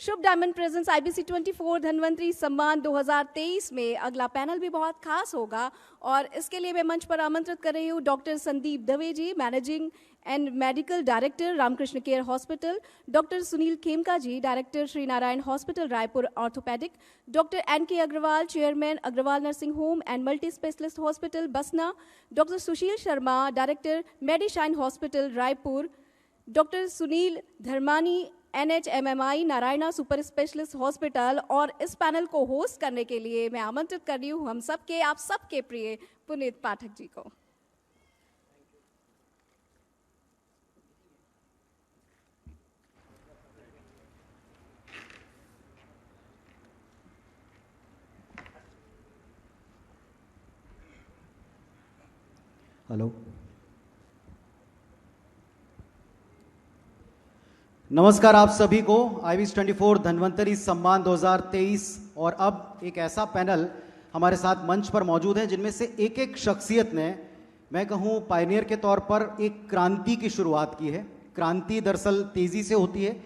शुभ diamond presence IBC 24 Dhanvantari सम्मान 2023 में अगला पैनल भी बहुत खास होगा और इसके लिए मैं मंच पर आमंत्रित कर रही हूँ doctor Sandeep Dave ji, managing and medical director Ramakrishna care hospital, doctor Sunil Khemka ji, director Shri Narayan hospital Raipur orthopaedic, doctor NK Agrawal, chairman Agrawal nursing home and multi specialist hospital Basna, doctor Sushil Sharma, director Medishine hospital Raipur, doctor Sunil Dharmani NHMMI Narayana super specialist hospital. और इस पैनल को होस्ट करने के लिए मैं आमंत्रित कर रही हूँ आप सबके प्रिय पुनीत पाठक जी को। हेलो, नमस्कार आप सभी को। IBC 24 धन्वंतरी सम्मान 2023 और अब एक ऐसा पैनल हमारे साथ मंच पर मौजूद है जिनमें से एक एक शख्सियत ने, मैं कहूँ पायनियर के तौर पर एक क्रांति की शुरुआत की है। क्रांति दरअसल तेजी से होती है,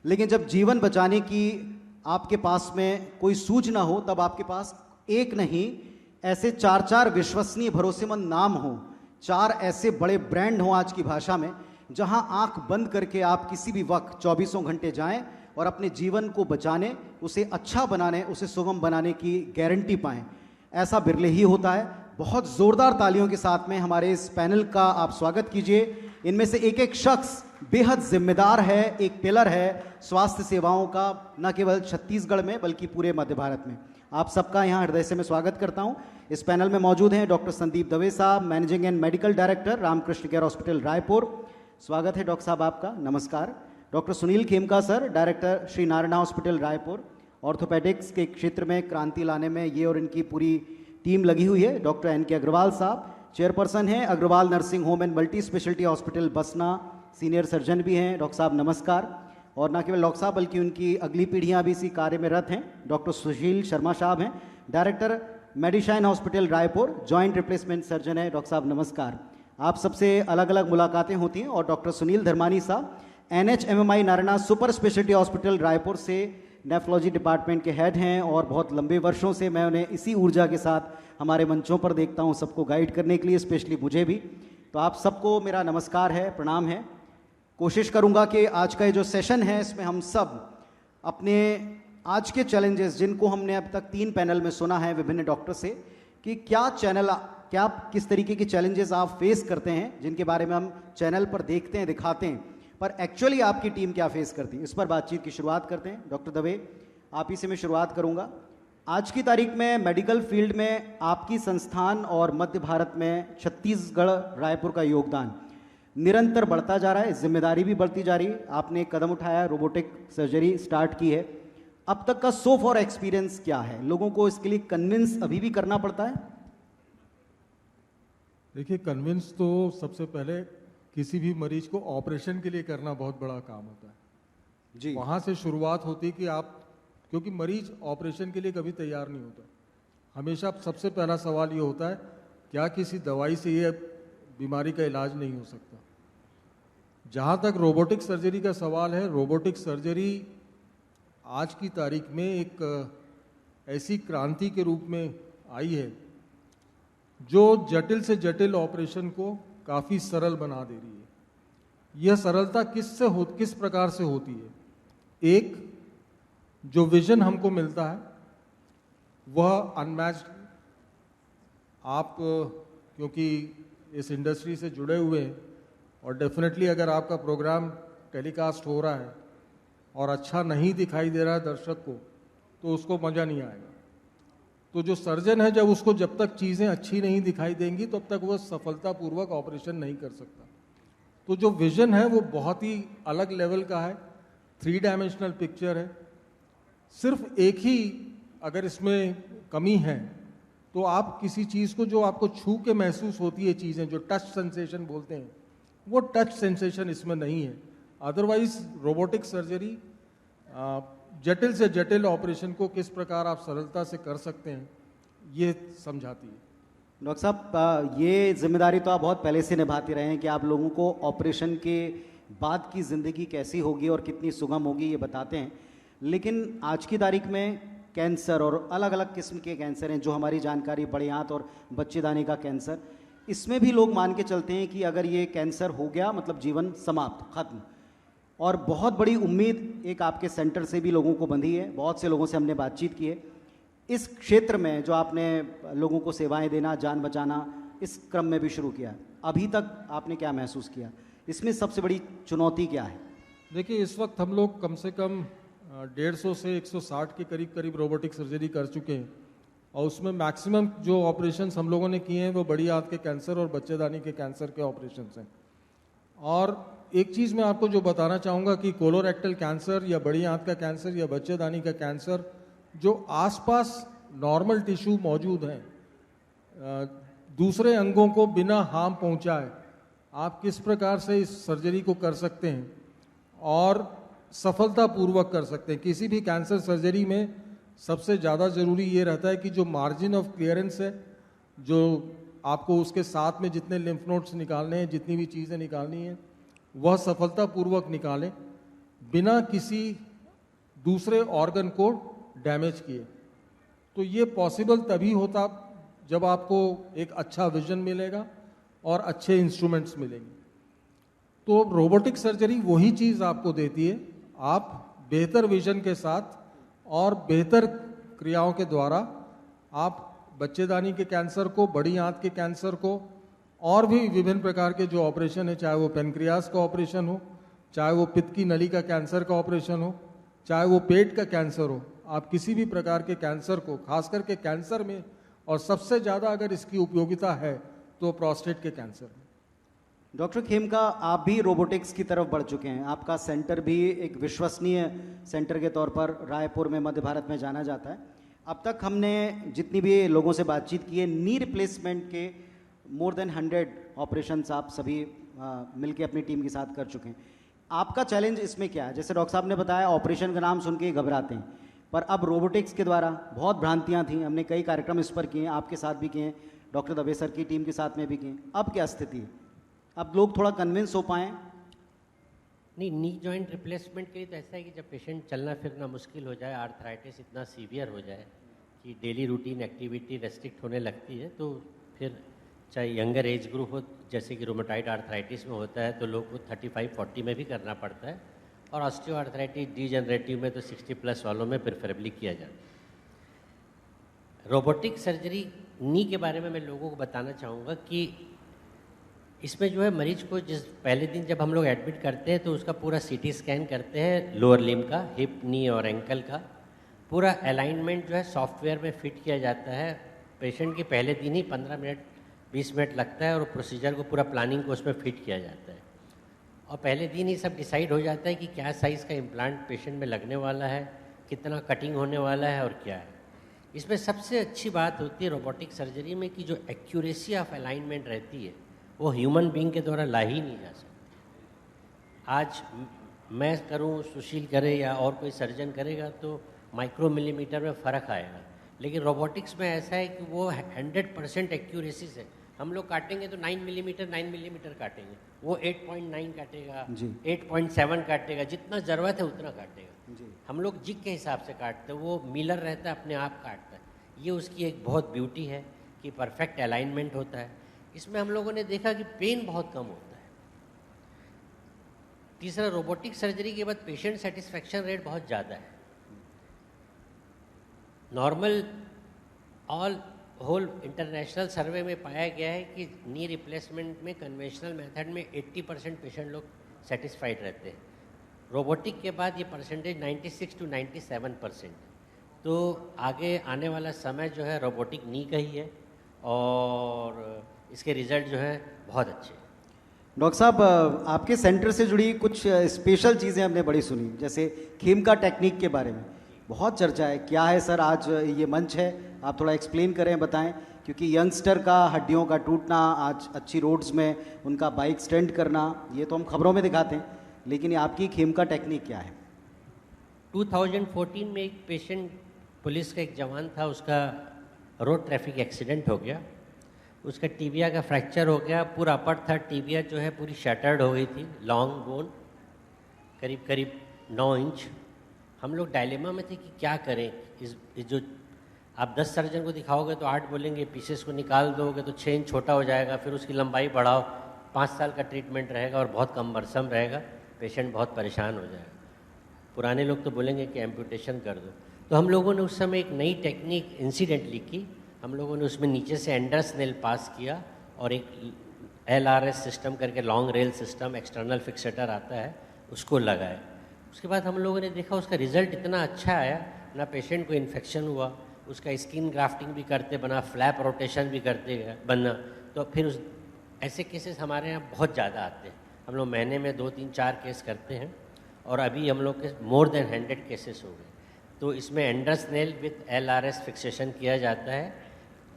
लेकिन जब जीवन बचाने की आपके पास में कोई सूझ ना हो तब आपके पास एक नहीं ऐसे चार चार विश्वसनीय भरोसेमंद नाम हो, चार ऐसे बड़े ब्रांड हों आज की भाषा में, जहां आंख बंद करके आप किसी भी वक्त 24 घंटे जाएं और अपने जीवन को बचाने, उसे अच्छा बनाने, उसे सुगम बनाने की गारंटी पाएं। ऐसा बिरले ही होता है। बहुत जोरदार तालियों के साथ में हमारे इस पैनल का आप स्वागत कीजिए। इनमें से एक एक शख्स बेहद जिम्मेदार है, एक पिलर है स्वास्थ्य सेवाओं का, न केवल छत्तीसगढ़ में बल्कि पूरे मध्य भारत में। आप सबका यहाँ हृदय से मैं स्वागत करता हूँ। इस पैनल में मौजूद हैं डॉक्टर संदीप दवे साहब, managing and medical director Ramakrishna care hospital Raipur. स्वागत है डॉक्टर साहब आपका, नमस्कार। Doctor Sunil Khemka sir, director Shri Narayan hospital Raipur, orthopaedics के क्षेत्र में क्रांति लाने में ये और इनकी पूरी टीम लगी हुई है। डॉक्टर NK अग्रवाल साहब, चेयरपर्सन हैं Agrawal nursing home and multi speciality hospital Basna, senior surgeon भी हैं। डॉक्टर साहब नमस्कार। और न केवल डॉक्टर साहब बल्कि उनकी अगली पीढ़ियाँ भी इसी कार्य में रत हैं। डॉक्टर सुशील शर्मा साहब हैं, director Medishine hospital Raipur, joint replacement surgeon है। डॉक्टर साहब नमस्कार। आप सबसे अलग अलग मुलाकातें होती हैं। और डॉक्टर सुनील धर्मानी साहब, NHMMI Narayana super speciality hospital Raipur से नेफ्रोलॉजी डिपार्टमेंट के हेड हैं और बहुत लंबे वर्षों से मैं उन्हें इसी ऊर्जा के साथ हमारे मंचों पर देखता हूं, सबको गाइड करने के लिए, स्पेशली मुझे भी। तो आप सबको मेरा नमस्कार है, प्रणाम है। कोशिश करूंगा कि आज का ये जो सेशन है इसमें हम सब अपने आज के चैलेंजेस, जिनको हमने अब तक 3 पैनल में सुना है विभिन्न डॉक्टर से, कि क्या किस तरीके के चैलेंजेस आप फेस करते हैं, जिनके बारे में हम चैनल पर देखते हैं, दिखाते हैं, पर एक्चुअली आपकी टीम क्या फेस करती है, इस पर बातचीत की शुरुआत करते हैं। डॉक्टर दवे, आप ही से मैं शुरुआत करूंगा। आज की तारीख में मेडिकल फील्ड में आपकी संस्थान और मध्य भारत में छत्तीसगढ़ रायपुर का योगदान निरंतर बढ़ता जा रहा है, जिम्मेदारी भी बढ़ती जा रही है। आपने एक कदम उठाया, रोबोटिक सर्जरी स्टार्ट की है। अब तक का सो फॉर एक्सपीरियंस क्या है? लोगों को इसके लिए कन्विंस अभी भी करना पड़ता है? देखिए, कन्विंस तो सबसे पहले किसी भी मरीज को ऑपरेशन के लिए करना बहुत बड़ा काम होता है जी। वहाँ से शुरुआत होती कि आप, क्योंकि मरीज ऑपरेशन के लिए कभी तैयार नहीं होता। हमेशा सबसे पहला सवाल ये होता है, क्या किसी दवाई से ये बीमारी का इलाज नहीं हो सकता। जहाँ तक रोबोटिक सर्जरी का सवाल है, रोबोटिक सर्जरी आज की तारीख में एक ऐसी क्रांति के रूप में आई है जो जटिल से जटिल ऑपरेशन को काफ़ी सरल बना दे रही है। यह सरलता किस प्रकार से होती है? एक, जो विजन हमको मिलता है वह अनमैच्ड। आप क्योंकि इस इंडस्ट्री से जुड़े हुए हैं और डेफिनेटली अगर आपका प्रोग्राम टेलीकास्ट हो रहा है और अच्छा नहीं दिखाई दे रहा है दर्शक को, तो उसको मज़ा नहीं आएगा। तो जो सर्जन है, जब तक चीज़ें अच्छी नहीं दिखाई देंगी तब तक वह सफलतापूर्वक ऑपरेशन नहीं कर सकता। तो जो विजन है वो बहुत ही अलग लेवल का है, 3 डायमेंशनल पिक्चर है। सिर्फ एक ही अगर इसमें कमी है तो आप किसी चीज़ को जो आपको छू के महसूस होती है चीज़ें, जो टच सेंसेशन बोलते हैं, वो टच सेंसेशन इसमें नहीं है। अदरवाइज रोबोटिक सर्जरी जटिल से जटिल ऑपरेशन को किस प्रकार आप सरलता से कर सकते हैं, ये समझाती है। डॉक्टर साहब, ये जिम्मेदारी तो आप बहुत पहले से निभाते रहे हैं कि आप लोगों को ऑपरेशन के बाद की ज़िंदगी कैसी होगी और कितनी सुगम होगी ये बताते हैं। लेकिन आज की तारीख में कैंसर और अलग अलग किस्म के कैंसर हैं, जो हमारी जानकारी बड़े आंत और बच्चेदानी का कैंसर, इसमें भी लोग मान के चलते हैं कि अगर ये कैंसर हो गया मतलब जीवन समाप्त, खत्म। और बहुत बड़ी उम्मीद एक आपके सेंटर से भी लोगों को बंधी है, बहुत से लोगों से हमने बातचीत की है। इस क्षेत्र में जो आपने लोगों को सेवाएं देना, जान बचाना, इस क्रम में भी शुरू किया, अभी तक आपने क्या महसूस किया? इसमें सबसे बड़ी चुनौती क्या है? देखिए, इस वक्त हम लोग कम से कम 150 से 160 के करीब रोबोटिक सर्जरी कर चुके हैं, और उसमें मैक्सिमम जो ऑपरेशंस हम लोगों ने किए हैं वो बड़ी आंत के कैंसर और बच्चेदानी के कैंसर के ऑपरेशंस हैं। और एक चीज़ मैं आपको जो बताना चाहूँगा कि कोलोरेक्टल कैंसर या बड़ी आंत का कैंसर या बच्चेदानी का कैंसर, जो आसपास नॉर्मल टिश्यू मौजूद हैं, दूसरे अंगों को बिना हार्म पहुँचाए आप किस प्रकार से इस सर्जरी को कर सकते हैं और सफलतापूर्वक कर सकते हैं। किसी भी कैंसर सर्जरी में सबसे ज़्यादा ज़रूरी ये रहता है कि जो मार्जिन ऑफ क्लियरेंस है, जो आपको उसके साथ में जितने लिम्फ नोड्स निकालने हैं, जितनी भी चीज़ें निकालनी हैं, वह सफलतापूर्वक निकालें बिना किसी दूसरे ऑर्गन को डैमेज किए। तो ये पॉसिबल तभी होता जब आपको एक अच्छा विजन मिलेगा और अच्छे इंस्ट्रूमेंट्स मिलेंगे। तो रोबोटिक सर्जरी वही चीज़ आपको देती है। आप बेहतर विजन के साथ और बेहतर क्रियाओं के द्वारा आप बच्चेदानी के कैंसर को, बड़ी आंत के कैंसर को, और भी विभिन्न प्रकार के जो ऑपरेशन है, चाहे वो पेनक्रियास का ऑपरेशन हो, चाहे वो पित्त की नली का कैंसर का ऑपरेशन हो, चाहे वो पेट का कैंसर हो, आप किसी भी प्रकार के कैंसर को, खास करके कैंसर में, और सबसे ज़्यादा अगर इसकी उपयोगिता है तो प्रोस्टेट के कैंसर में। डॉक्टर खेमका, आप भी रोबोटिक्स की तरफ बढ़ चुके हैं। आपका सेंटर भी एक विश्वसनीय सेंटर के तौर पर रायपुर में, मध्य भारत में जाना जाता है। अब तक हमने जितनी भी लोगों से बातचीत की है, नी रिप्लेसमेंट के मोर देन 100 ऑपरेशंस आप सभी मिलके अपनी टीम के साथ कर चुके हैं। आपका चैलेंज इसमें क्या है? जैसे डॉक्टर साहब ने बताया, ऑपरेशन का नाम सुन के ही घबराते हैं, पर अब रोबोटिक्स के द्वारा बहुत भ्रांतियाँ थी, हमने कई कार्यक्रम इस पर किए हैं, आपके साथ भी किए हैं, डॉक्टर दवे सर की टीम के साथ में भी किए। अब क्या स्थिति है? अब लोग थोड़ा कन्विंस हो पाएँ? नहीं, नी जॉइंट रिप्लेसमेंट के लिए तो ऐसा है कि जब पेशेंट चलना फिरना मुश्किल हो जाए, आर्थराइटिस इतना सीवियर हो जाए कि डेली रूटीन एक्टिविटी रेस्ट्रिक्ट होने लगती है, तो फिर चाहे यंगर एज ग्रुप हो, जैसे कि रोमेटाइड आर्थराइटिस में होता है, तो लोग को 35-40 में भी करना पड़ता है, और ऑस्टियो आर्थराइटिस डीजनरेटिव में तो 60+ वालों में प्रेफरेबली किया जाता है। रोबोटिक सर्जरी नी के बारे में मैं लोगों को बताना चाहूँगा कि इसमें जो है मरीज को जिस पहले दिन जब हम लोग एडमिट करते हैं तो उसका पूरा सीटी स्कैन करते हैं लोअर लिम्ब का, हिप, नी और एंकल का। पूरा अलाइनमेंट जो है सॉफ्टवेयर में फिट किया जाता है। पेशेंट के पहले दिन ही 15 मिनट 20 मिनट लगता है और प्रोसीजर को, पूरा प्लानिंग को उसमें फिट किया जाता है, और पहले दिन ही सब डिसाइड हो जाता है कि क्या साइज़ का इम्प्लांट पेशेंट में लगने वाला है, कितना कटिंग होने वाला है और क्या है। इसमें सबसे अच्छी बात होती है रोबोटिक सर्जरी में कि जो एक्यूरेसी ऑफ अलाइनमेंट रहती है वो ह्यूमन बीइंग के द्वारा ला ही नहीं जा सकती। आज मैं करूं, सुशील करे या और कोई सर्जन करेगा तो माइक्रो मिलीमीटर में फ़र्क आएगा, लेकिन रोबोटिक्स में ऐसा है कि वो 100% एक्यूरेसी से हम लोग काटेंगे तो 9 मिलीमीटर काटेंगे, वो 8.9 काटेगा, 8.7 काटेगा, जितना ज़रूरत है उतना काटेगा। हम लोग जिग के हिसाब से काटते हैं, वो मिलर रहता है, अपने आप काटता है। ये उसकी एक बहुत ब्यूटी है कि परफेक्ट अलाइनमेंट होता है। इसमें हम लोगों ने देखा कि पेन बहुत कम होता है। तीसरा, रोबोटिक सर्जरी के बाद पेशेंट सेटिस्फेक्शन रेट बहुत ज़्यादा है। नॉर्मल ऑल होल इंटरनेशनल सर्वे में पाया गया है कि नी रिप्लेसमेंट में कन्वेंशनल मेथड में 80% पेशेंट लोग सेटिस्फाइड रहते हैं। रोबोटिक के बाद ये परसेंटेज 96 to 97%। तो आगे आने वाला समय जो है रोबोटिक नी का ही है, और इसके रिजल्ट जो है बहुत अच्छे। डॉक्टर साहब, आपके सेंटर से जुड़ी कुछ स्पेशल चीज़ें हमने बड़ी सुनी, जैसे खेमका टेक्निक के बारे में बहुत चर्चा है। क्या है सर, आज ये मंच है, आप थोड़ा एक्सप्लेन करें, बताएं, क्योंकि यंगस्टर का हड्डियों का टूटना, आज अच्छी रोड्स में उनका बाइक स्टैंड करना, ये तो हम खबरों में दिखाते हैं, लेकिन आपकी खेमका टेक्निक क्या है? 2014 में एक पेशेंट, पुलिस का एक जवान था, उसका रोड ट्रैफिक एक्सीडेंट हो गया, उसका टीबिया का फ्रैक्चर हो गया, पूरा अपर थर्ड टीबिया जो है पूरी शैटर्ड हो गई थी, लॉन्ग बोन करीब 9 इंच। हम लोग डायलेमा में थे कि क्या करें। इस जो आप 10 सर्जन को दिखाओगे तो 8 बोलेंगे पीसेस को निकाल दोगे तो 6 इंच छोटा हो जाएगा, फिर उसकी लंबाई बढ़ाओ, 5 साल का ट्रीटमेंट रहेगा और बहुत कमरसम रहेगा, पेशेंट बहुत परेशान हो जाएगा। पुराने लोग तो बोलेंगे कि एम्पुटेशन कर दो। तो हम लोगों ने उस समय एक नई टेक्निक इंसिडेंटली की। हम लोगों ने उसमें नीचे से एंडर्स नेल पास किया और एक LRS सिस्टम करके long rail system external fixator आता है, उसको लगाए। उसके बाद हम लोगों ने देखा उसका रिजल्ट इतना अच्छा आया, ना पेशेंट को इन्फेक्शन हुआ, उसका स्किन ग्राफ्टिंग भी करते बना, फ्लैप रोटेशन भी करते बना। तो फिर उस ऐसे केसेस हमारे यहाँ बहुत ज़्यादा आते हैं। हम लोग महीने में 2, 3, 4 केस करते हैं और अभी हम लोग के मोर देन 100 केसेस हो गए। तो इसमें Anders nail with LRS fixation किया जाता है।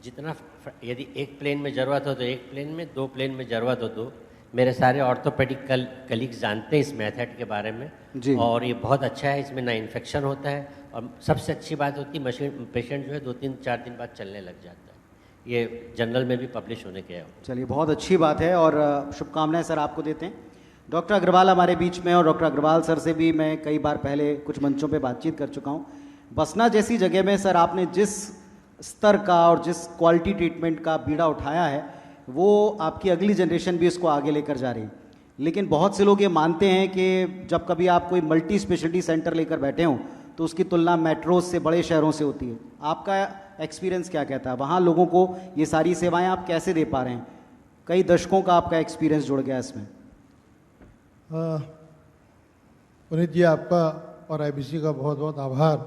जितना यदि एक प्लेन में ज़रूरत हो तो एक प्लेन में, 2 प्लेन में ज़रूरत हो तो। मेरे सारे ऑर्थोपेडिक कलीग्स जानते हैं इस मेथड के बारे में जी। और ये बहुत अच्छा है, इसमें ना इन्फेक्शन होता है और सबसे अच्छी बात होती है मशीन पेशेंट जो है 2, 3, 4 दिन बाद चलने लग जाता है। ये जर्नल में भी पब्लिश होने के है। चलिए, बहुत अच्छी बात है और शुभकामनाएं सर आपको देते हैं। डॉक्टर अग्रवाल हमारे बीच में, और डॉक्टर अग्रवाल सर से भी मैं कई बार पहले कुछ मंचों पे बातचीत कर चुका हूँ। बसना जैसी जगह में सर आपने जिस स्तर का और जिस क्वालिटी ट्रीटमेंट का बीड़ा उठाया है, वो आपकी अगली जनरेशन भी इसको आगे लेकर जा रही है। लेकिन बहुत से लोग ये मानते हैं कि जब कभी आप कोई मल्टी स्पेशलिटी सेंटर लेकर बैठे हों तो उसकी तुलना मेट्रोज से, बड़े शहरों से होती है। आपका एक्सपीरियंस क्या कहता है? वहाँ लोगों को ये सारी सेवाएं आप कैसे दे पा रहे हैं? कई दशकों का आपका एक्सपीरियंस जुड़ गया इसमें। पुनीत जी, आपका और IBC का बहुत बहुत आभार।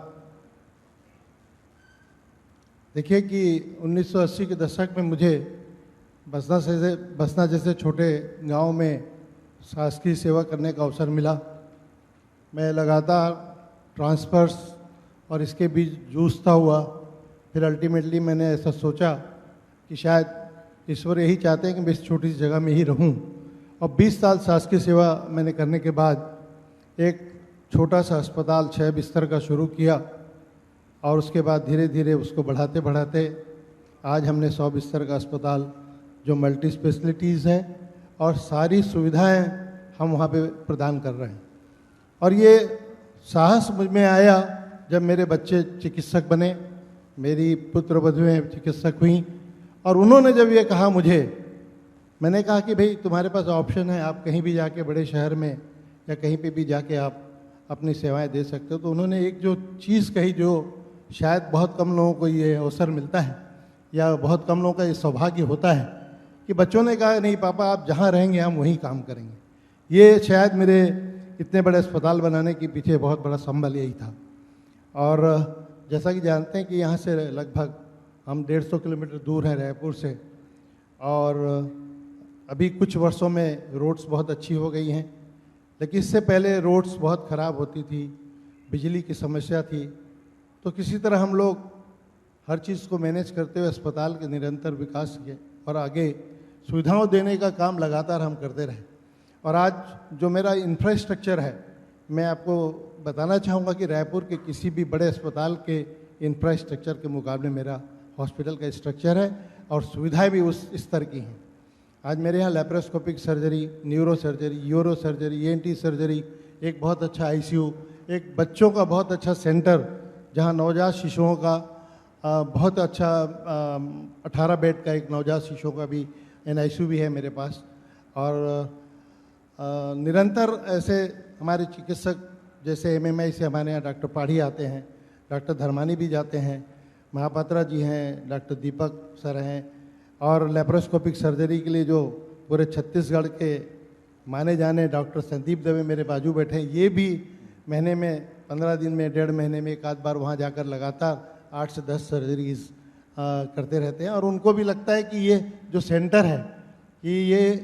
देखिए कि 1980 के दशक में मुझे बसना जैसे छोटे गांव में शासकीय सेवा करने का अवसर मिला। मैं लगातार ट्रांसफर्स और इसके बीच जूझता हुआ, फिर अल्टीमेटली मैंने ऐसा सोचा कि शायद ईश्वर यही चाहते हैं कि मैं इस छोटी सी जगह में ही रहूं। और 20 साल शासकीय सेवा मैंने करने के बाद एक छोटा सा अस्पताल 6 बिस्तर का शुरू किया और उसके बाद धीरे धीरे उसको बढ़ाते बढ़ाते आज हमने 100 बिस्तर का अस्पताल जो मल्टी स्पेशलिटीज़ है और सारी सुविधाएं हम वहाँ पे प्रदान कर रहे हैं। और ये साहस मुझ में आया जब मेरे बच्चे चिकित्सक बने, मेरी पुत्र वधुएं चिकित्सक हुई और उन्होंने जब ये कहा मुझे, मैंने कहा कि भाई तुम्हारे पास ऑप्शन है, आप कहीं भी जाके बड़े शहर में या कहीं पे भी जाके आप अपनी सेवाएं दे सकते हो। तो उन्होंने एक जो चीज़ कही जो शायद बहुत कम लोगों को ये अवसर मिलता है या बहुत कम लोगों का ये सौभाग्य होता है कि बच्चों ने कहा नहीं पापा आप जहाँ रहेंगे हम वहीं काम करेंगे। ये शायद मेरे इतने बड़े अस्पताल बनाने के पीछे बहुत बड़ा संबल यही था। और जैसा कि जानते हैं कि यहाँ से लगभग हम 150 किलोमीटर दूर हैं रायपुर से, और अभी कुछ वर्षों में रोड्स बहुत अच्छी हो गई हैं, लेकिन इससे पहले रोड्स बहुत ख़राब होती थी, बिजली की समस्या थी। तो किसी तरह हम लोग हर चीज़ को मैनेज करते हुए अस्पताल के निरंतर विकास किए और आगे सुविधाओं देने का काम लगातार हम करते रहे। और आज जो मेरा इंफ्रास्ट्रक्चर है, मैं आपको बताना चाहूँगा कि रायपुर के किसी भी बड़े अस्पताल के इंफ्रास्ट्रक्चर के मुकाबले मेरा हॉस्पिटल का स्ट्रक्चर है और सुविधाएं भी उस स्तर की हैं। आज मेरे यहाँ laparoscopic surgery, neuro surgery, euro surgery, ENT surgery, एक बहुत अच्छा ICU, एक बच्चों का बहुत अच्छा सेंटर जहाँ नवजात शिशुओं का बहुत अच्छा 18 बेड का एक नवजात शिशुओं का भी NICU भी है मेरे पास। और निरंतर ऐसे हमारे चिकित्सक जैसे MMI से हमारे यहाँ डॉक्टर पाढ़ी आते हैं, डॉक्टर धर्मानी भी जाते हैं, महापात्रा जी हैं, डॉक्टर दीपक सर हैं, और लेप्रोस्कोपिक सर्जरी के लिए जो पूरे छत्तीसगढ़ के माने जाने डॉक्टर संदीप दवे मेरे बाजू बैठे हैं, ये भी महीने में 15 दिन में 1.5 महीने में एक आध बार वहाँ जाकर लगातार 8 से 10 सर्जरीज करते रहते हैं। और उनको भी लगता है कि ये जो सेंटर है कि ये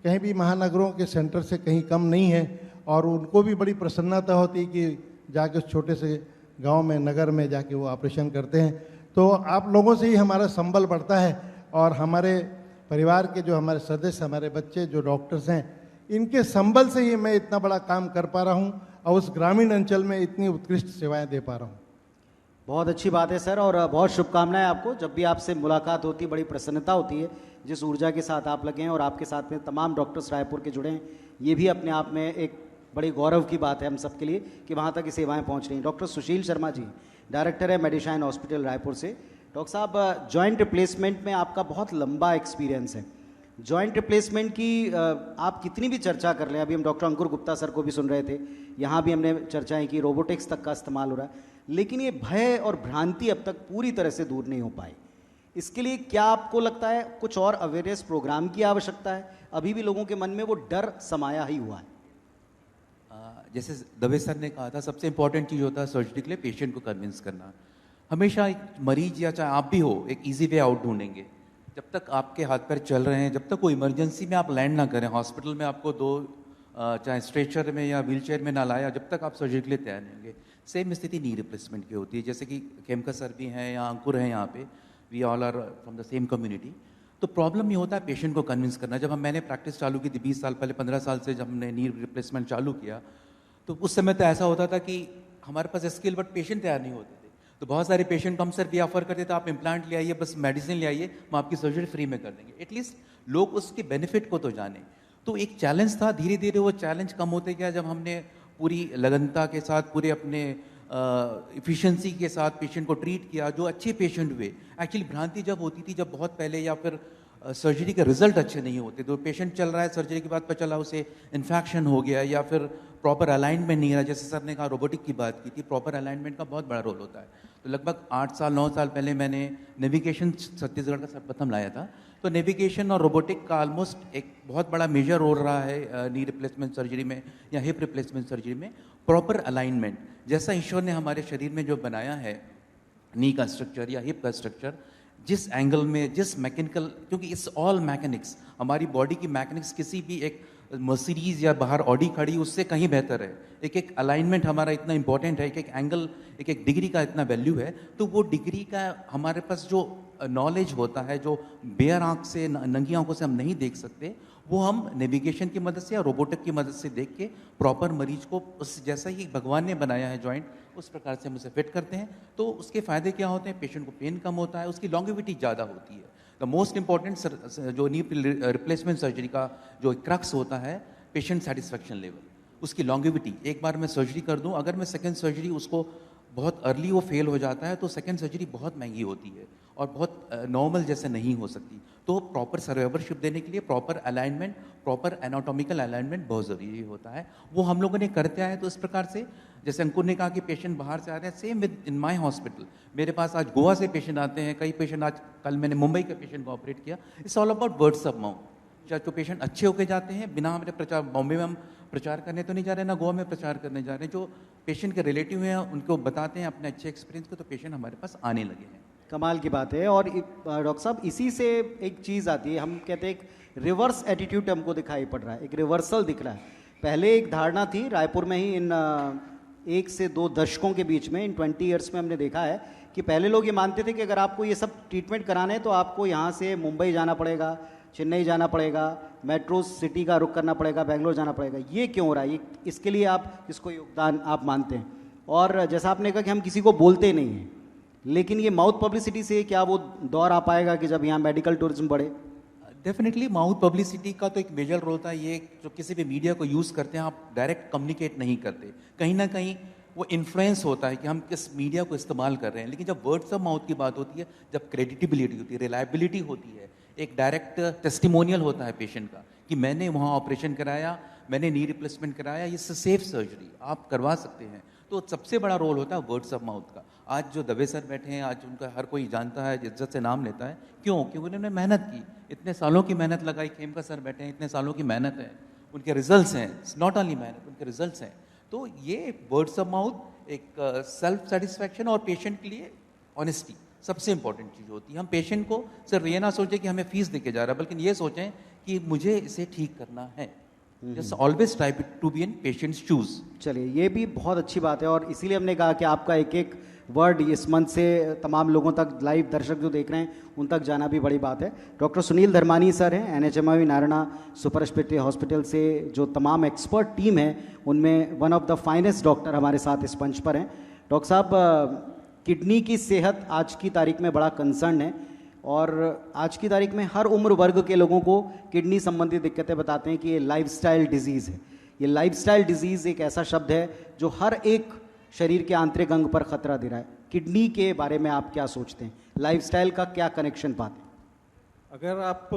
कहीं भी महानगरों के सेंटर से कहीं कम नहीं है, और उनको भी बड़ी प्रसन्नता होती है कि जाके उस छोटे से गांव में, नगर में जाके वो ऑपरेशन करते हैं। तो आप लोगों से ही हमारा संबल बढ़ता है और हमारे परिवार के जो हमारे सदस्य, हमारे बच्चे जो डॉक्टर्स हैं, इनके संबल से ही मैं इतना बड़ा काम कर पा रहा हूँ और उस ग्रामीण अंचल में इतनी उत्कृष्ट सेवाएं दे पा रहा हूँ। बहुत अच्छी बात है सर, और बहुत शुभकामनाएं आपको। जब भी आपसे मुलाकात होती है बड़ी प्रसन्नता होती है, जिस ऊर्जा के साथ आप लगे हैं और आपके साथ में तमाम डॉक्टर्स रायपुर के जुड़े हैं, ये भी अपने आप में एक बड़ी गौरव की बात है हम सबके लिए कि वहाँ तक ये सेवाएं पहुँच रही हैं। डॉक्टर सुशील शर्मा जी, डायरेक्टर है मेडिशाइन हॉस्पिटल रायपुर से। डॉक्टर साहब, जॉइंट रिप्लेसमेंट में आपका बहुत लंबा एक्सपीरियंस है। जॉइंट रिप्लेसमेंट की आप कितनी भी चर्चा कर लें, अभी हम डॉक्टर अंकुर गुप्ता सर को भी सुन रहे थे, यहाँ भी हमने चर्चाएं की, रोबोटिक्स तक का इस्तेमाल हो रहा है, लेकिन ये भय और भ्रांति अब तक पूरी तरह से दूर नहीं हो पाई। इसके लिए क्या आपको लगता है कुछ और अवेयरनेस प्रोग्राम की आवश्यकता है? अभी भी लोगों के मन में वो डर समाया ही हुआ है। जैसे दवे सर ने कहा था, सबसे इंपॉर्टेंट चीज़ होता है सर्जरी के लिए पेशेंट को कन्विंस करना। हमेशा एक मरीज या चाहे आप भी हो, एक इजी वे आउट ढूंढेंगे। जब तक आपके हाथ पैर चल रहे हैं, जब तक कोई इमरजेंसी में आप लैंड ना करें, हॉस्पिटल में आपको चाहे स्ट्रेचर में या व्हीलचेयर में ना लाया, जब तक आप सर्जरी के लिए तैयार नहीं होंगे। सेम स्थिति नी रिप्लेसमेंट की होती है। जैसे कि खेमका सर भी हैं या अंकुर हैं यहाँ पे, we all are from the same community. तो प्रॉब्लम ये होता है पेशेंट को कन्विंस करना। जब मैंने प्रैक्टिस चालू की थी 20 साल पहले, 15 साल से जब हमने नी रिप्लेसमेंट चालू किया, तो उस समय तो ऐसा होता था कि हमारे पास स्किल बट पेशेंट तैयार नहीं होते थे। तो बहुत सारे पेशेंट को हम सर भी ऑफर करते थे, आप इम्प्लांट ले आइए, बस मेडिसिन ले आइए, हम आपकी सर्जरी फ्री में कर देंगे। एटलीस्ट लोग उसके बेनिफिट को तो जाने। तो एक चैलेंज था, धीरे धीरे वो चैलेंज कम होते गया जब हमने पूरी लगनता के साथ, पूरे अपने इफ़िशियंसी के साथ पेशेंट को ट्रीट किया। जो अच्छे पेशेंट हुए, एक्चुअली भ्रांति जब होती थी, जब बहुत पहले या फिर सर्जरी के रिजल्ट अच्छे नहीं होते, तो पेशेंट चल रहा है, सर्जरी के बाद पता चला उसे इन्फेक्शन हो गया या फिर प्रॉपर अलाइनमेंट नहीं रहा। जैसे सर ने कहा, रोबोटिक की बात की थी, प्रॉपर अलाइनमेंट का बहुत बड़ा रोल होता है। तो लगभग 8 साल 9 साल पहले मैंने नेविगेशन छत्तीसगढ़ का सर्वप्रथम लाया था। तो नेविगेशन और रोबोटिक का ऑलमोस्ट एक बहुत बड़ा मेजर रोल रहा है नी रिप्लेसमेंट सर्जरी में या हिप रिप्लेसमेंट सर्जरी में। प्रॉपर अलाइनमेंट, जैसा ईश्वर ने हमारे शरीर में जो बनाया है नी का स्ट्रक्चर या हिप का स्ट्रक्चर, जिस एंगल में, जिस मैकेनिकल, क्योंकि इट्स ऑल मैकेनिक्स, हमारी बॉडी की मैकेनिक्स किसी भी एक मर्सिडीज या बाहर ऑडी खड़ी उससे कहीं बेहतर है। एक एक अलाइनमेंट हमारा इतना इंपॉर्टेंट है, एक एक एंगल, एक एक डिग्री का इतना वैल्यू है। तो वो डिग्री का हमारे पास जो नॉलेज होता है, जो बेयर आंख से, नंगी आंखों से हम नहीं देख सकते, वो हम नेविगेशन की मदद से या रोबोटिक की मदद से देख के प्रॉपर मरीज को उस जैसा ही भगवान ने बनाया है जॉइंट, उस प्रकार से हम उसे फिट करते हैं। तो उसके फायदे क्या होते हैं? पेशेंट को पेन कम होता है, उसकी लॉन्गेविटी ज़्यादा होती है। द मोस्ट इंपॉर्टेंट जो नी रिप्लेसमेंट सर्जरी का जो क्रक्स होता है, पेशेंट सेटिस्फेक्शन लेवल, उसकी लॉन्गेविटी। एक बार मैं सर्जरी कर दूं, अगर मैं सेकंड सर्जरी उसको बहुत अर्ली वो फेल हो जाता है, तो सेकंड सर्जरी बहुत महंगी होती है और बहुत नॉर्मल जैसे नहीं हो सकती। तो प्रॉपर सर्वाइवरशिप देने के लिए proper alignment, proper anatomical alignment बहुत ज़रूरी होता है। वो हम लोगों ने करते आए। तो इस प्रकार से, जैसे अंकुर ने कहा कि पेशेंट बाहर से आ रहे हैं, same with in my hospital. मेरे पास आज गोवा से पेशेंट आते हैं, कई पेशेंट, आज कल मैंने मुंबई के पेशेंट को ऑपरेट किया। It's all about words of mouth. चाहे तो पेशेंट अच्छे होके जाते हैं, बिना हमारे प्रचार, बॉम्बे में हम प्रचार करने तो नहीं जा रहे, ना गोवा में प्रचार करने जा रहे हैं, जो पेशेंट के रिलेटिव हैं उनको बताते हैं अपने अच्छे एक्सपीरियंस को, तो पेशेंट हमारे पास आने लगे हैं। कमाल की बात है। और डॉक्टर साहब, इसी से एक चीज़ आती है, हम कहते हैं एक रिवर्स एटीट्यूड हमको दिखाई पड़ रहा है, एक रिवर्सल दिख रहा है। पहले एक धारणा थी रायपुर में ही, इन 1 से 2 दशकों के बीच में, इन 20 ईयर्स में हमने देखा है कि पहले लोग ये मानते थे कि अगर आपको ये सब ट्रीटमेंट कराने हैं तो आपको यहाँ से मुंबई जाना पड़ेगा, चेन्नई जाना पड़ेगा, मेट्रो सिटी का रुख करना पड़ेगा, बेंगलोर जाना पड़ेगा। ये क्यों हो रहा है? ये इसके लिए आप किसको योगदान आप मानते हैं? और जैसा आपने कहा कि हम किसी को बोलते नहीं हैं, लेकिन ये माउथ पब्लिसिटी से क्या वो दौर आ पाएगा कि जब यहाँ मेडिकल टूरिज्म बढ़े? डेफिनेटली माउथ पब्लिसिटी का तो एक मेजर रोल होता है। ये जो किसी भी मीडिया को यूज़ करते हैं, आप डायरेक्ट कम्युनिकेट नहीं करते, कहीं ना कहीं वो इन्फ्लुएंस होता है कि हम किस मीडिया को इस्तेमाल कर रहे हैं। लेकिन जब वर्ड्स ऑफ माउथ की बात होती है, जब क्रेडिटेबिलिटी होती है, रिलायबिलिटी होती है, एक डायरेक्ट टेस्टिमोनियल होता है पेशेंट का कि मैंने वहाँ ऑपरेशन कराया, मैंने नी रिप्लेसमेंट कराया, ये सेफ सर्जरी आप करवा सकते हैं। तो सबसे बड़ा रोल होता है वर्ड्स ऑफ माउथ का। आज जो दवे सर बैठे हैं, आज उनका हर कोई जानता है, इज्जत से नाम लेता है। क्यों? क्योंकि उन्होंने मेहनत की, इतने सालों की मेहनत लगाई। खेमका सर बैठे हैं, इतने सालों की मेहनत है, उनके रिजल्ट्स हैं। नॉट ओनली मेहनत, उनके रिजल्ट्स हैं। तो ये वर्ड्स ऑफ माउथ, एक सेल्फ सेटिस्फैक्शन और पेशेंट के लिए ऑनेस्टी सबसे इंपॉर्टेंट चीज़ होती है। हम पेशेंट को सिर्फ ये ना सोचें कि हमें फीस देके जा रहा है, बल्कि ये सोचें कि मुझे इसे ठीक करना है। Just always try to be in patients shoes. चलिए, ये भी बहुत अच्छी बात है और इसीलिए हमने कहा कि आपका एक एक वर्ड इस मंच से तमाम लोगों तक, लाइव दर्शक जो देख रहे हैं उन तक जाना भी बड़ी बात है। डॉक्टर सुनील धर्मानी सर हैं, NHMI Narayana super speciality hospital से, जो तमाम एक्सपर्ट टीम है उनमें one of the finest doctor हमारे साथ इस मंच पर हैं। डॉक्टर साहब, किडनी की सेहत आज की तारीख में बड़ा कंसर्न है और आज की तारीख में हर उम्र वर्ग के लोगों को किडनी संबंधी दिक्कतें बताते हैं कि ये लाइफस्टाइल डिजीज़ है। ये लाइफस्टाइल डिजीज़ एक ऐसा शब्द है जो हर एक शरीर के आंतरिक अंग पर खतरा दे रहा है। किडनी के बारे में आप क्या सोचते हैं? लाइफस्टाइल का क्या कनेक्शन पाते हैं? अगर आप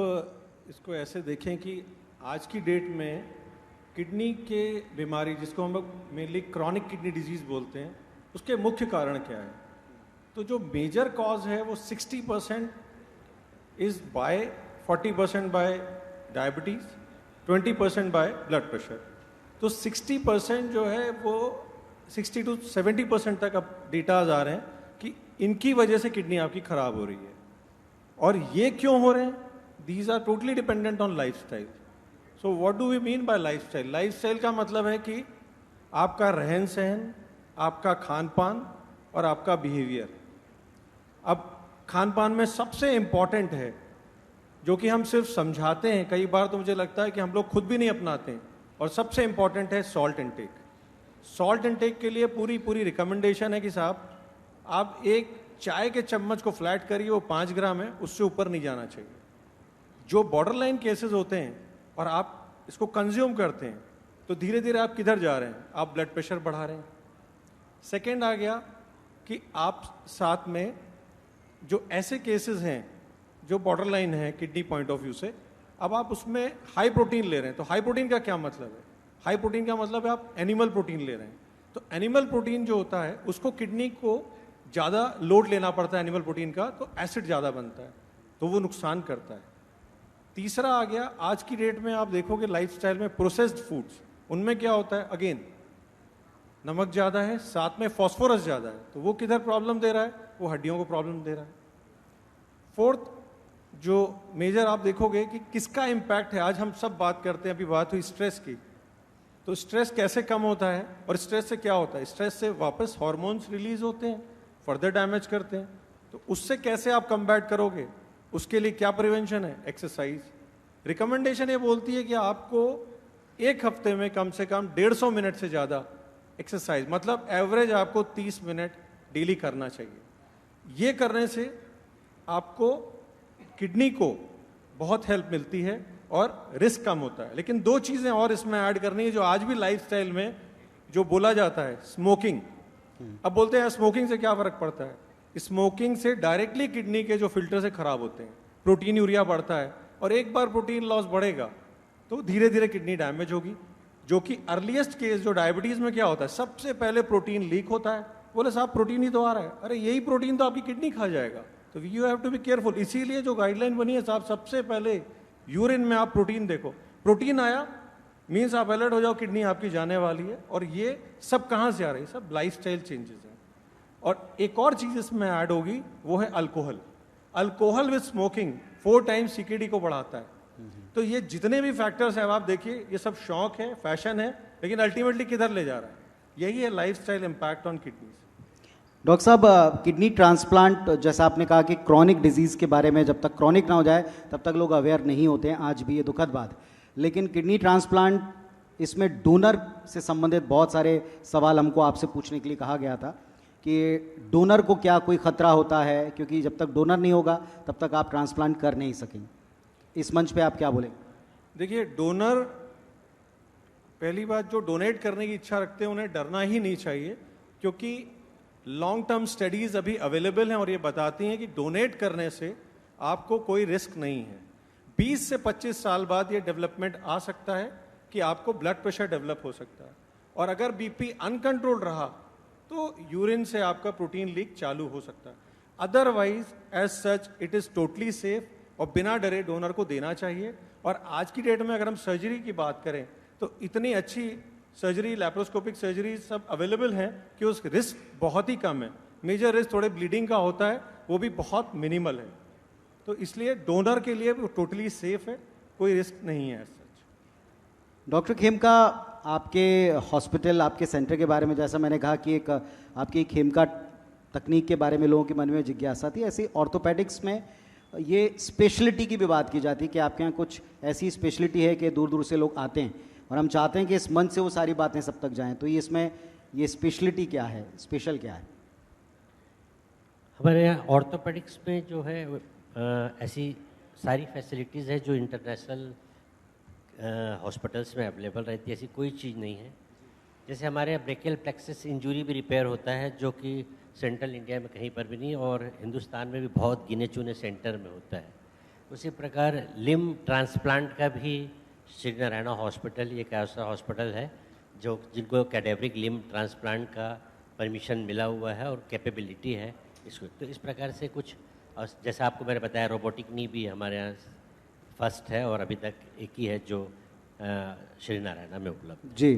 इसको ऐसे देखें कि आज की डेट में किडनी के बीमारी, जिसको हम लोग मेनली क्रॉनिक किडनी डिजीज़ बोलते हैं, उसके मुख्य कारण क्या है? तो जो मेजर कॉज है वो 60% is by, 40% by diabetes, 20% by blood pressure. तो 60% जो है वो 60 to 70% तक अब डेटाज आ रहे हैं कि इनकी वजह से किडनी आपकी खराब हो रही है। और ये क्यों हो रहे हैं? These are totally dependent on life style. So what do we mean by life style? Life style का मतलब है कि आपका रहन सहन, आपका खान पान और आपका बिहेवियर। अब खान पान में सबसे इंपॉर्टेंट है, जो कि हम सिर्फ समझाते हैं, कई बार तो मुझे लगता है कि हम लोग खुद भी नहीं अपनाते हैं, और सबसे इंपॉर्टेंट है सॉल्ट इनटेक। सॉल्ट इनटेक के लिए पूरी रिकमेंडेशन है कि साहब आप एक चाय के चम्मच को फ्लैट करिए, वो 5 ग्राम है, उससे ऊपर नहीं जाना चाहिए। जो बॉर्डर लाइन केसेज होते हैं और आप इसको कंज्यूम करते हैं, तो धीरे धीरे आप किधर जा रहे हैं? आप ब्लड प्रेशर बढ़ा रहे हैं। सेकेंड आ गया कि आप साथ में जो ऐसे केसेस हैं जो बॉर्डर लाइन है किडनी पॉइंट ऑफ व्यू से, अब आप उसमें हाई प्रोटीन ले रहे हैं। तो हाई प्रोटीन का क्या मतलब है? हाई प्रोटीन का मतलब है आप एनिमल प्रोटीन ले रहे हैं। तो एनिमल प्रोटीन जो होता है उसको किडनी को ज़्यादा लोड लेना पड़ता है एनिमल प्रोटीन का, तो एसिड ज़्यादा बनता है, तो वो नुकसान करता है। तीसरा आ गया, आज की डेट में आप देखोगे लाइफस्टाइल में प्रोसेस्ड फूड्स, उनमें क्या होता है? अगेन नमक ज़्यादा है, साथ में फॉस्फोरस ज़्यादा है, तो वो किधर प्रॉब्लम दे रहा है? वो हड्डियों को प्रॉब्लम दे रहा है। फोर्थ जो मेजर आप देखोगे कि किसका इम्पैक्ट है, आज हम सब बात करते हैं, अभी बात हुई स्ट्रेस की, तो स्ट्रेस कैसे कम होता है और स्ट्रेस से क्या होता है? स्ट्रेस से वापस हार्मोन्स रिलीज होते हैं, फर्दर डैमेज करते हैं। तो उससे कैसे आप कम्बैट करोगे? उसके लिए क्या प्रिवेंशन है? एक्सरसाइज। रिकमेंडेशन ये बोलती है कि आपको एक हफ्ते में कम से कम 150 मिनट से ज़्यादा एक्सरसाइज, मतलब एवरेज आपको 30 मिनट डेली करना चाहिए। ये करने से आपको किडनी को बहुत हेल्प मिलती है और रिस्क कम होता है। लेकिन 2 चीज़ें और इसमें ऐड करनी है जो आज भी लाइफस्टाइल में जो बोला जाता है, स्मोकिंग। अब बोलते हैं स्मोकिंग से क्या फर्क पड़ता है? स्मोकिंग से डायरेक्टली किडनी के जो फिल्टर से खराब होते हैं, प्रोटीन यूरिया बढ़ता है, और एक बार प्रोटीन लॉस बढ़ेगा तो धीरे धीरे किडनी डैमेज होगी। जो कि अर्लीस्ट केस जो डायबिटीज में क्या होता है, सबसे पहले प्रोटीन लीक होता है। बोले साहब प्रोटीन ही तो आ रहा है, अरे यही प्रोटीन तो आपकी किडनी खा जाएगा। तो you have to be careful. इसीलिए जो गाइडलाइन बनी है साहब, सबसे पहले यूरिन में आप प्रोटीन देखो, प्रोटीन आया मीन्स आप अलर्ट हो जाओ, किडनी आपकी जाने वाली है। और ये सब कहाँ से आ रही है? सब लाइफस्टाइल चेंजेस हैं। और एक और चीज इसमें ऐड होगी, वो है alcohol. Alcohol with smoking 4 times CKD को बढ़ाता है। तो ये जितने भी फैक्टर्स हैं आप देखिए, ये सब शौक है, फैशन है, लेकिन अल्टीमेटली किधर ले जा रहा है? यही है lifestyle impact on kidneys. Doctor साहब, किडनी ट्रांसप्लांट, जैसा आपने कहा कि क्रॉनिक डिजीज़ के बारे में जब तक क्रॉनिक ना हो जाए तब तक लोग अवेयर नहीं होते हैं, आज भी ये दुखद बात है। लेकिन किडनी ट्रांसप्लांट, इसमें डोनर से संबंधित बहुत सारे सवाल हमको आपसे पूछने के लिए कहा गया था कि डोनर को क्या कोई खतरा होता है, क्योंकि जब तक डोनर नहीं होगा तब तक आप ट्रांसप्लांट कर नहीं सकेंगे। इस मंच पे आप क्या बोलेंगे? देखिए, डोनर, पहली बात, जो डोनेट करने की इच्छा रखते हैं उन्हें डरना ही नहीं चाहिए, क्योंकि लॉन्ग टर्म स्टडीज अभी अवेलेबल हैं और ये बताती हैं कि डोनेट करने से आपको कोई रिस्क नहीं है। 20 से 25 साल बाद ये डेवलपमेंट आ सकता है कि आपको ब्लड प्रेशर डेवलप हो सकता है, और अगर बीपी अनकंट्रोल्ड रहा तो यूरिन से आपका प्रोटीन लीक चालू हो सकता है। Otherwise as such it is totally safe, और बिना डरे डोनर को देना चाहिए। और आज की डेट में अगर हम सर्जरी की बात करें तो इतनी अच्छी सर्जरी, लैप्रोस्कोपिक सर्जरी सब अवेलेबल हैं कि उस रिस्क बहुत ही कम है। मेजर रिस्क थोड़े ब्लीडिंग का होता है, वो भी बहुत मिनिमल है। तो इसलिए डोनर के लिए वो टोटली सेफ है, कोई रिस्क नहीं है सच। डॉक्टर खेमका, आपके हॉस्पिटल, आपके सेंटर के बारे में जैसा मैंने कहा कि एक आपकी खेमका तकनीक के बारे में लोगों के मन में जिज्ञासा थी, ऐसी ऑर्थोपेडिक्स में ये स्पेशलिटी की भी बात की जाती है कि आपके यहाँ कुछ ऐसी स्पेशलिटी है कि दूर दूर से लोग आते हैं, और हम चाहते हैं कि इस मंच से वो सारी बातें सब तक जाएं। तो ये इसमें ये स्पेशलिटी क्या है, स्पेशल क्या है? हमारे यहाँ ऑर्थोपेडिक्स में जो है ऐसी सारी फैसिलिटीज़ है जो इंटरनेशनल हॉस्पिटल्स में अवेलेबल रहती है, ऐसी कोई चीज़ नहीं है। जैसे हमारे ब्रेकियल प्लेक्सस इंजरी भी रिपेयर होता है, जो कि सेंट्रल इंडिया में कहीं पर भी नहीं और हिंदुस्तान में भी बहुत गिने चुने सेंटर में होता है। उसी प्रकार लिम ट्रांसप्लांट का भी श्री नारायणा हॉस्पिटल एक ऐसा हॉस्पिटल है जो जिनको कैडेवरिक लिम ट्रांसप्लांट का परमिशन मिला हुआ है और कैपेबिलिटी है इसको। तो इस प्रकार से कुछ, और जैसा आपको मैंने बताया रोबोटिक नी भी हमारे यहाँ फर्स्ट है और अभी तक एक ही है जो श्री नारायणा में उपलब्ध है। जी,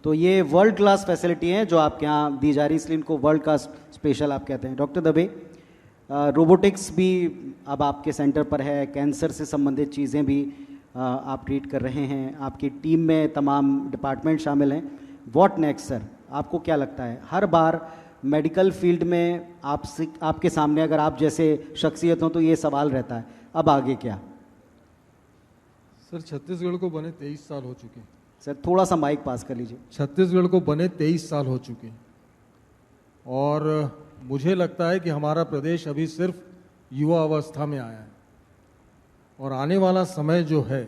तो ये वर्ल्ड क्लास फैसिलिटी है जो आपके यहाँ दी जा रही है, इसलिए इनको वर्ल्ड क्लास स्पेशल आप कहते हैं। डॉक्टर दबे, रोबोटिक्स भी अब आपके सेंटर पर है, कैंसर से संबंधित चीज़ें भी आप ट्रीट कर रहे हैं, आपकी टीम में तमाम डिपार्टमेंट शामिल हैं। व्हाट नेक्स्ट सर, आपको क्या लगता है? हर बार मेडिकल फील्ड में आपके सामने अगर आप जैसे शख्सियत हो तो ये सवाल रहता है, अब आगे क्या? सर, छत्तीसगढ़ को बने 23 साल हो चुके हैं। सर थोड़ा सा माइक पास कर लीजिए। छत्तीसगढ़ को बने 23 साल हो चुके हैं और मुझे लगता है कि हमारा प्रदेश अभी सिर्फ युवा अवस्था में आया है और आने वाला समय जो है,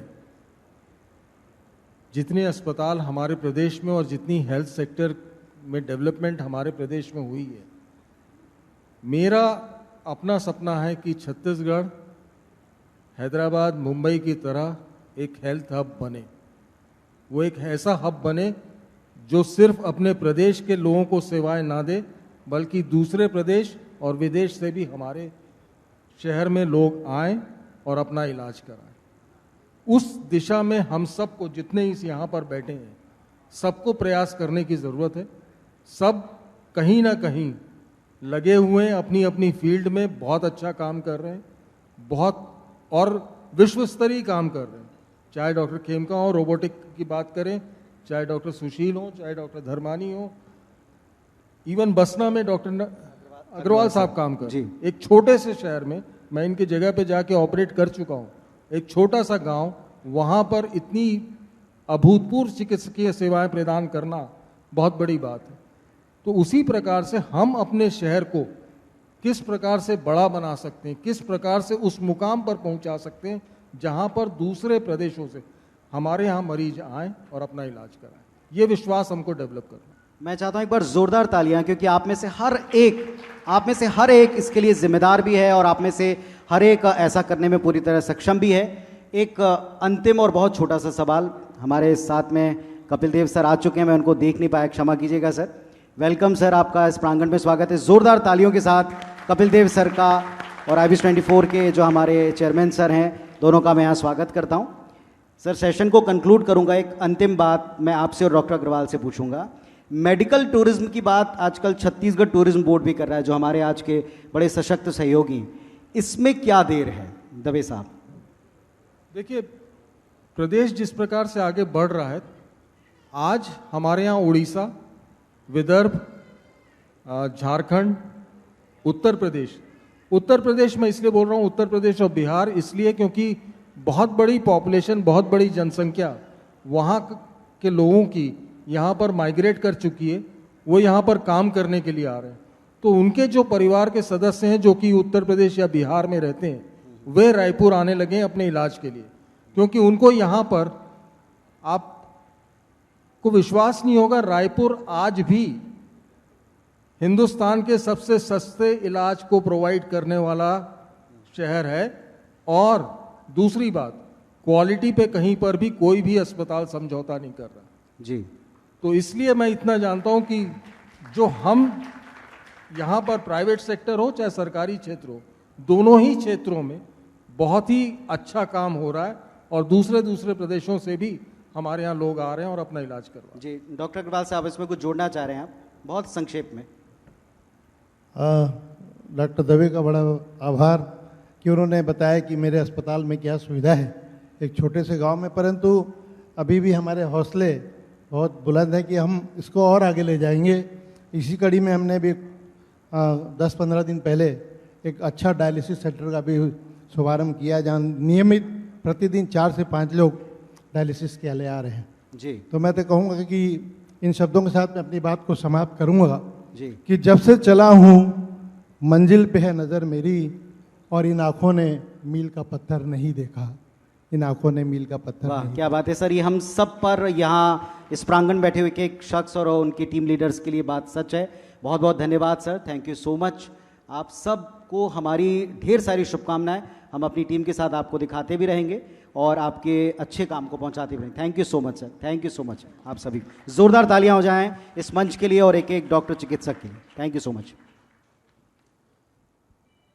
जितने अस्पताल हमारे प्रदेश में और जितनी हेल्थ सेक्टर में डेवलपमेंट हमारे प्रदेश में हुई है, मेरा अपना सपना है कि छत्तीसगढ़ हैदराबाद, मुंबई की तरह एक हेल्थ हब बने। वो एक ऐसा हब बने जो सिर्फ अपने प्रदेश के लोगों को सेवाएं ना दे, बल्कि दूसरे प्रदेश और विदेश से भी हमारे शहर में लोग आएं और अपना इलाज कराएं। उस दिशा में हम सबको, जितने इस यहाँ पर बैठे हैं, सबको प्रयास करने की ज़रूरत है। सब कहीं ना कहीं लगे हुए हैं, अपनी अपनी फील्ड में बहुत अच्छा काम कर रहे हैं, बहुत और विश्व स्तरीय काम कर रहे हैं। चाहे डॉक्टर खेमका हो, रोबोटिक की बात करें, चाहे डॉक्टर सुशील हो, चाहे डॉक्टर धर्मानी हो, इवन बसना में डॉक्टर अग्रवाल साहब काम कर रहे हैं। एक छोटे से शहर में, मैं इनकी जगह पे जाके ऑपरेट कर चुका हूँ, एक छोटा सा गांव, वहाँ पर इतनी अभूतपूर्व चिकित्सकीय सेवाएं प्रदान करना बहुत बड़ी बात है। तो उसी प्रकार से हम अपने शहर को किस प्रकार से बड़ा बना सकते हैं, किस प्रकार से उस मुकाम पर पहुंचा सकते हैं जहां पर दूसरे प्रदेशों से हमारे यहाँ मरीज आएं और अपना इलाज कराएं, ये विश्वास हमको डेवलप करना। मैं चाहता हूं एक बार जोरदार तालियां, क्योंकि आप में से हर एक इसके लिए जिम्मेदार भी है और आप में से हर एक ऐसा करने में पूरी तरह सक्षम भी है। एक अंतिम और बहुत छोटा सा सवाल, हमारे साथ में कपिल देव सर आ चुके हैं, मैं उनको देख नहीं पाया, क्षमा कीजिएगा सर। वेलकम सर, आपका इस प्रांगण में स्वागत है। जोरदार तालियों के साथ कपिल देव सर का और IBS 24 के जो हमारे चेयरमैन सर हैं, दोनों का मैं यहाँ स्वागत करता हूँ। सर, सेशन को कंक्लूड करूँगा, एक अंतिम बात मैं आपसे और डॉक्टर अग्रवाल से पूछूंगा। मेडिकल टूरिज्म की बात आजकल छत्तीसगढ़ टूरिज्म बोर्ड भी कर रहा है, जो हमारे आज के बड़े सशक्त सहयोगी, इसमें क्या देर है दवे साहब? देखिए, प्रदेश जिस प्रकार से आगे बढ़ रहा है, आज हमारे यहाँ उड़ीसा, विदर्भ, झारखंड, उत्तर प्रदेश मैं इसलिए बोल रहा हूँ उत्तर प्रदेश और बिहार, इसलिए क्योंकि बहुत बड़ी पॉपुलेशन, बहुत बड़ी जनसंख्या वहाँ के लोगों की यहाँ पर माइग्रेट कर चुकी है, वो यहाँ पर काम करने के लिए आ रहे हैं। तो उनके जो परिवार के सदस्य हैं जो कि उत्तर प्रदेश या बिहार में रहते हैं, वे रायपुर आने लगे हैं अपने इलाज के लिए, क्योंकि उनको यहाँ पर, आपको विश्वास नहीं होगा, रायपुर आज भी हिंदुस्तान के सबसे सस्ते इलाज को प्रोवाइड करने वाला शहर है। और दूसरी बात, क्वालिटी पे कहीं पर भी कोई भी अस्पताल समझौता नहीं कर रहा जी। तो इसलिए मैं इतना जानता हूं कि जो हम यहाँ पर प्राइवेट सेक्टर हो चाहे सरकारी क्षेत्र हो, दोनों ही क्षेत्रों में बहुत ही अच्छा काम हो रहा है और दूसरे प्रदेशों से भी हमारे यहाँ लोग आ रहे हैं और अपना इलाज करवा रहे हैं। जी, डॉक्टर अग्रवाल साहब इसमें कुछ जोड़ना चाह रहे हैं आप, बहुत संक्षेप में? डॉक्टर दवे का बड़ा आभार कि उन्होंने बताया कि मेरे अस्पताल में क्या सुविधा है एक छोटे से गांव में, परंतु अभी भी हमारे हौसले बहुत बुलंद हैं कि हम इसको और आगे ले जाएंगे। इसी कड़ी में हमने भी 10-15 दिन पहले एक अच्छा डायलिसिस सेंटर का भी शुभारम्भ किया, जहाँ नियमित प्रतिदिन 4 से 5 लोग डायलिसिस के लिए आ रहे हैं जी। तो मैं तो कहूँगा कि इन शब्दों के साथ मैं अपनी बात को समाप्त करूँगा जी कि जब से चला हूँ मंजिल पे है नज़र मेरी, और इन आँखों ने मील का पत्थर नहीं देखा। इन आंखों ने मील का पत्थर वाह नहीं। क्या बात है सर, ये हम सब पर यहाँ इस प्रांगण बैठे हुए एक शख्स और उनकी टीम लीडर्स के लिए बात सच है। बहुत बहुत धन्यवाद sir, thank you so much. आप सबको हमारी ढेर सारी शुभकामनाएं। हम अपनी टीम के साथ आपको दिखाते भी रहेंगे और आपके अच्छे काम को पहुंचाते भी रहेंगे। Thank you so much sir, thank you so much. आप सभी जोरदार तालियां हो जाएं इस मंच के लिए और एक एक डॉक्टर चिकित्सक के लिए। Thank you so much.